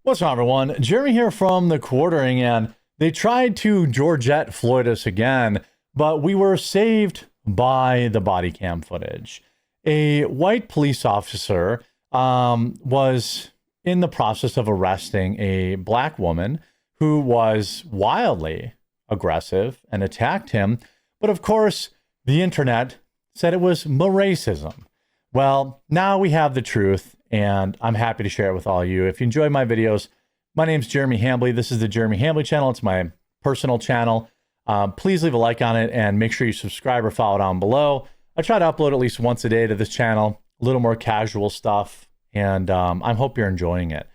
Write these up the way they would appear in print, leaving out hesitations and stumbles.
What's up, everyone? Jeremy here from The Quartering, and they tried to Georgette Floyd us again, but we were saved by the body cam footage. A white police officer was in the process of arresting a black woman who was wildly aggressive and attacked him. But of course, the internet said it was racism. Well, now we have the truth, and I'm happy to share it with all of you. If you enjoy my videos, my name's Jeremy Hambly. This is the Jeremy Hambly channel. It's my personal channel. Please leave a like on it and make sure you subscribe or follow down below. I try to upload at least once a day to this channel, a little more casual stuff, and I hope you're enjoying it.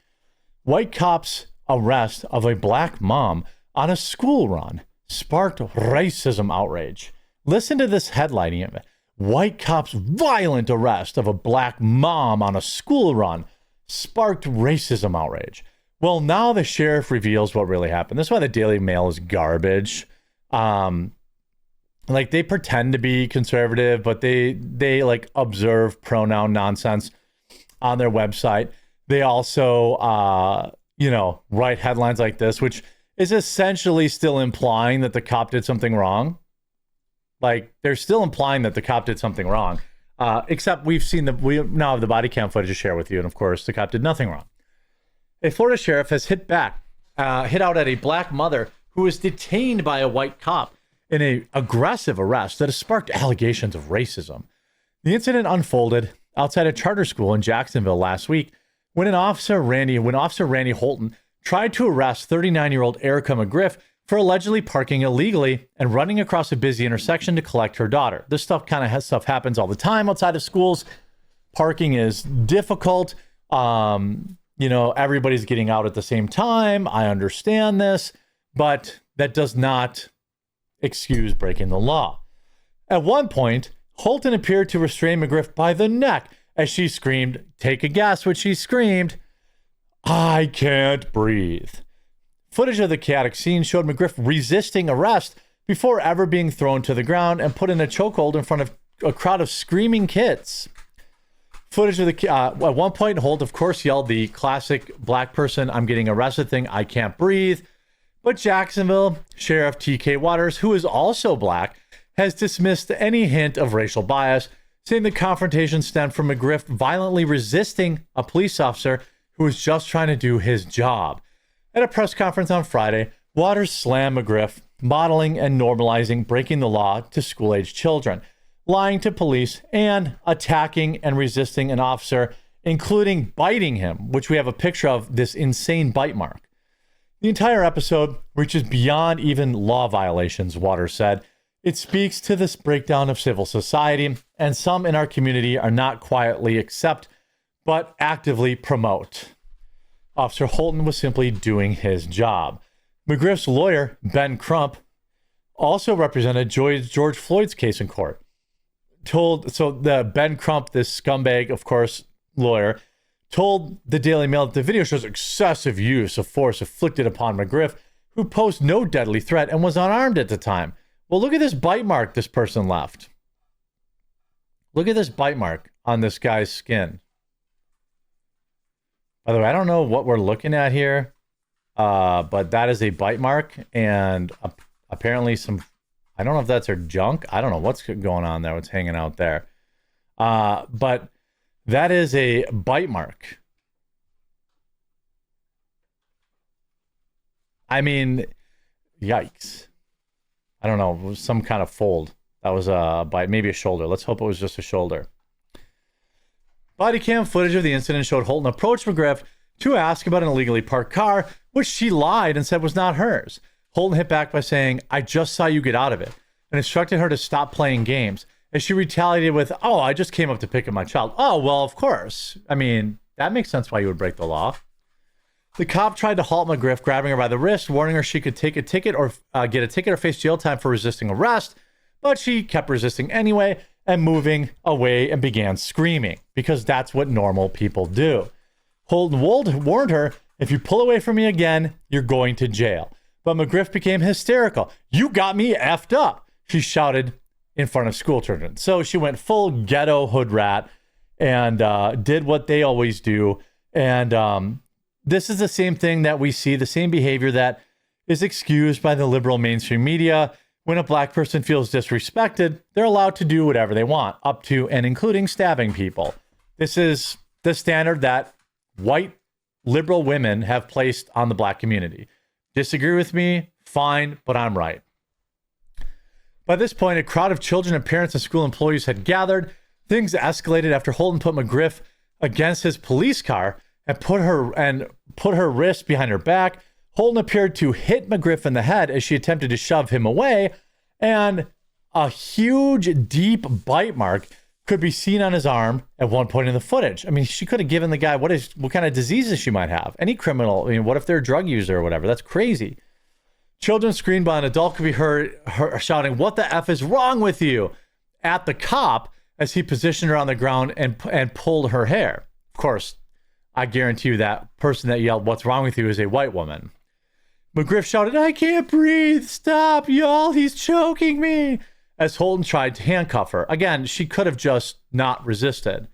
White cops' arrest of a black mom on a school run sparked racism outrage. Listen to this headlining of it. White cops' violent arrest of a black mom on a school run sparked racism outrage. Well, now the sheriff reveals what really happened. That's why the Daily Mail is garbage. Like, they pretend to be conservative, but they like observe pronoun nonsense on their website. They also, write headlines like this, which is essentially still implying that the cop did something wrong. Like, they're still implying that the cop did something wrong, except we now have the body cam footage to share with you. And of course, the cop did nothing wrong. A Florida sheriff has hit out at a black mother who was detained by a white cop in an aggressive arrest that has sparked allegations of racism. The incident unfolded outside a charter school in Jacksonville last week when Officer Randy Holton tried to arrest 39-year-old Erica McGriff for allegedly parking illegally and running across a busy intersection to collect her daughter. This stuff happens all the time outside of schools. Parking is difficult. Everybody's getting out at the same time. I understand this, but that does not excuse breaking the law. At one point, Holton appeared to restrain McGriff by the neck as she screamed, take a guess what she screamed, "I can't breathe." Footage of the chaotic scene showed McGriff resisting arrest before ever being thrown to the ground and put in a chokehold in front of a crowd of screaming kids. Footage of at one point, Holt, of course, yelled the classic black person, "I'm getting arrested" thing, "I can't breathe." But Jacksonville Sheriff T.K. Waters, who is also black, has dismissed any hint of racial bias, saying the confrontation stemmed from McGriff violently resisting a police officer who was just trying to do his job. At a press conference on Friday, Waters slammed McGriff, modeling and normalizing breaking the law to school-age children, lying to police, and attacking and resisting an officer, including biting him, which we have a picture of, this insane bite mark. The entire episode reaches beyond even law violations, Waters said. It speaks to this breakdown of civil society, and some in our community are not quietly accept, but actively promote. Officer Holton was simply doing his job. McGriff's lawyer, Ben Crump, also represented George Floyd's case in court. Ben Crump, this scumbag, of course, lawyer, told the Daily Mail that the video shows excessive use of force inflicted upon McGriff, who posed no deadly threat and was unarmed at the time. Well, look at this bite mark this person left. Look at this bite mark on this guy's skin. By the way, I don't know what we're looking at here, but that is a bite mark, and apparently I don't know if that's her junk. I don't know what's going on there, what's hanging out there. But that is a bite mark. I mean, yikes. I don't know, it was some kind of fold. That was a bite, maybe a shoulder. Let's hope it was just a shoulder. Body cam footage of the incident showed Holton approach McGriff to ask about an illegally parked car, which she lied and said was not hers. Holton hit back by saying, "I just saw you get out of it," and instructed her to stop playing games. As she retaliated with, "Oh, I just came up to pick up my child." Oh, well, of course. I mean, that makes sense why you would break the law. The cop tried to halt McGriff, grabbing her by the wrist, warning her she could take a ticket or get a ticket or face jail time for resisting arrest, but she kept resisting anyway and moving away and began screaming, because that's what normal people do. Holton warned her, "If you pull away from me again, you're going to jail." But McGriff became hysterical. "You got me effed up," she shouted in front of school children. So she went full ghetto hood rat and did what they always do. And this is the same thing that we see, the same behavior that is excused by the liberal mainstream media. When a black person feels disrespected, they're allowed to do whatever they want, up to and including stabbing people. This is the standard that white liberal women have placed on the black community. Disagree with me? Fine, but I'm right. By this point, a crowd of children and parents and school employees had gathered. Things escalated after Holton put McGriff against his police car and put her wrist behind her back. Holton appeared to hit McGriff in the head as she attempted to shove him away, and a huge, deep bite mark could be seen on his arm at one point in the footage. I mean, she could have given the guy what kind of diseases she might have. Any criminal, I mean, what if they're a drug user or whatever? That's crazy. Children screamed by an adult could be heard shouting, "What the F is wrong with you?" at the cop as he positioned her on the ground and pulled her hair. Of course, I guarantee you that person that yelled, "What's wrong with you?" is a white woman. McGriff shouted, "I can't breathe. Stop, y'all. He's choking me." As Holton tried to handcuff her. Again, she could have just not resisted.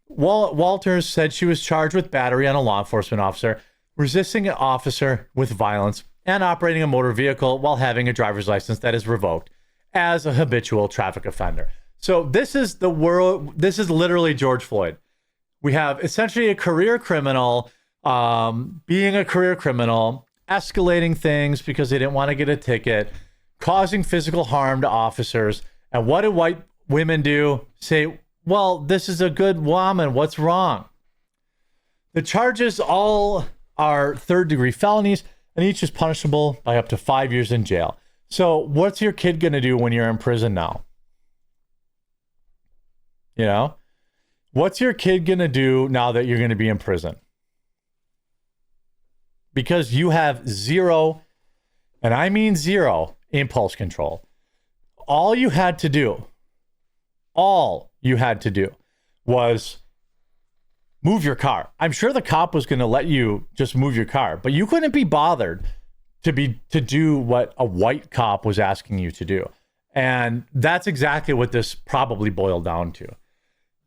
Walters said she was charged with battery on a law enforcement officer, resisting an officer with violence, and operating a motor vehicle while having a driver's license that is revoked as a habitual traffic offender. So this is the world. This is literally George Floyd. We have essentially a career criminal being a career criminal, escalating things because they didn't want to get a ticket, causing physical harm to officers. And what do white women do? Say, well, this is a good woman. What's wrong? The charges all are third-degree felonies, and each is punishable by up to 5 years in jail. So what's your kid going to do when you're in prison now? You know? What's your kid going to do now that you're going to be in prison? Because you have zero, and I mean zero, impulse control. All you had to do was move your car. I'm sure the cop was going to let you just move your car, but you couldn't be bothered to do what a white cop was asking you to do. And that's exactly what this probably boiled down to.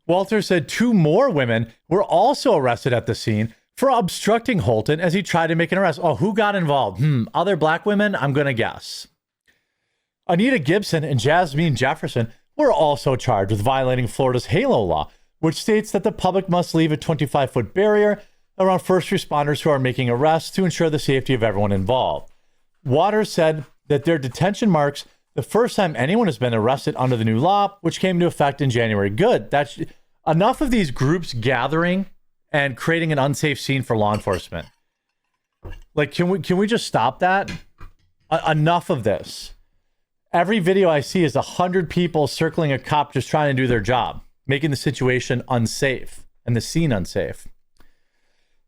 Walter said 2 more women were also arrested at the scene for obstructing Holton as he tried to make an arrest. Oh, who got involved? Other black women? I'm going to guess. Anita Gibson and Jasmine Jefferson were also charged with violating Florida's HALO law, which states that the public must leave a 25-foot barrier around first responders who are making arrests to ensure the safety of everyone involved. Waters said that their detention marks the first time anyone has been arrested under the new law, which came into effect in January. Good. That's enough of these groups gathering and creating an unsafe scene for law enforcement. Like, can we just stop that? Enough of this. Every video I see is 100 people circling a cop just trying to do their job, making the situation unsafe and the scene unsafe.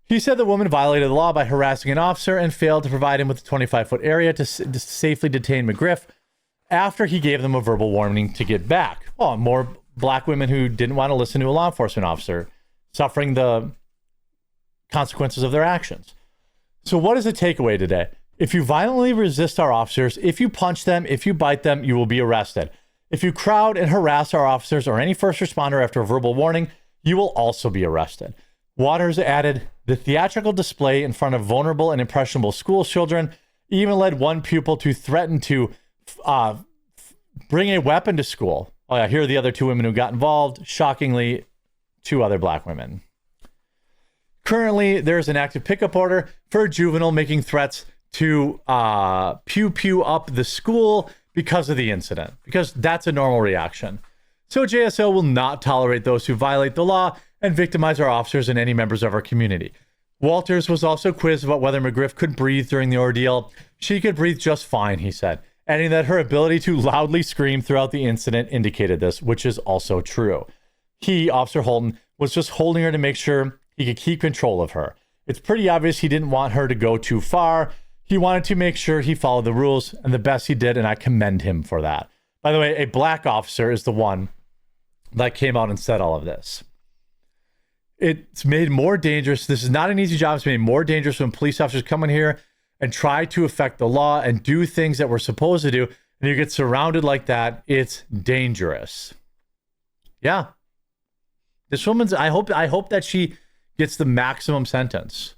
He said the woman violated the law by harassing an officer and failed to provide him with a 25-foot area to safely detain McGriff after he gave them a verbal warning to get back. Oh, more black women who didn't want to listen to a law enforcement officer, suffering the consequences of their actions. So what is the takeaway today? If you violently resist our officers, if you punch them, if you bite them, you will be arrested. If you crowd and harass our officers or any first responder after a verbal warning, you will also be arrested. Waters added, the theatrical display in front of vulnerable and impressionable school children even led one pupil to threaten to bring a weapon to school. Oh yeah, here are the other 2 women who got involved. Shockingly, 2 other black women. Currently, there's an active pickup order for a juvenile making threats to pew up the school because of the incident, because that's a normal reaction. So JSO will not tolerate those who violate the law and victimize our officers and any members of our community. Walters was also quizzed about whether McGriff could breathe during the ordeal. She could breathe just fine, he said, adding that her ability to loudly scream throughout the incident indicated this, which is also true. He, Officer Holton, was just holding her to make sure he could keep control of her. It's pretty obvious he didn't want her to go too far. He wanted to make sure he followed the rules, and the best he did, and I commend him for that. By the way, a black officer is the one that came out and said all of this. It's made more dangerous. This is not an easy job. It's made more dangerous when police officers come in here and try to affect the law and do things that we're supposed to do, and you get surrounded like that. It's dangerous. Yeah. This woman's, I hope that she gets the maximum sentence.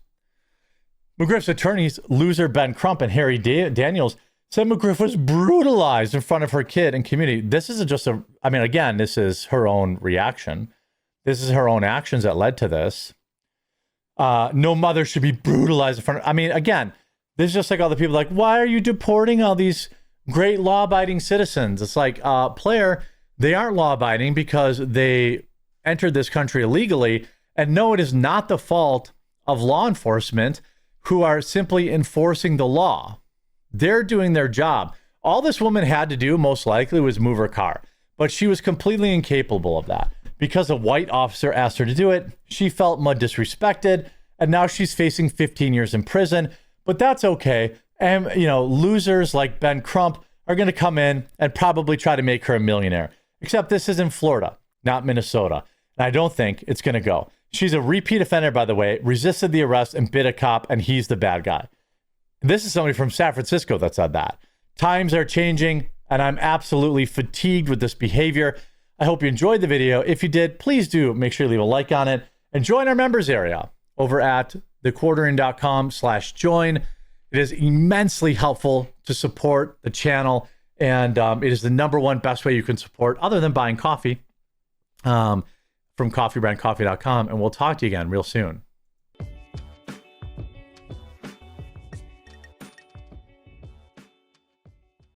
McGriff's attorneys, loser Ben Crump and Harry Daniels, said McGriff was brutalized in front of her kid and community. This isn't just I mean, again, this is her own reaction. This is her own actions that led to this. No mother should be brutalized in front of, I mean, again, this is just like all the people like, why are you deporting all these great law-abiding citizens? It's like, player, they aren't law-abiding because they entered this country illegally. And no, it is not the fault of law enforcement who are simply enforcing the law. They're doing their job. All this woman had to do, most likely, was move her car. But she was completely incapable of that. Because a white officer asked her to do it, she felt disrespected, and now she's facing 15 years in prison. But that's okay. And, you know, losers like Ben Crump are going to come in and probably try to make her a millionaire. Except this is in Florida, not Minnesota. And I don't think it's going to go. She's a repeat offender, by the way, resisted the arrest and bit a cop, and he's the bad guy. This is somebody from San Francisco that said that. Times are changing, and I'm absolutely fatigued with this behavior. I hope you enjoyed the video. If you did, please do make sure you leave a like on it and join our members area over at thequartering.com/join. It is immensely helpful to support the channel, and it is the #1 best way you can support other than buying coffee from coffeebrandcoffee.com. And we'll talk to you again real soon.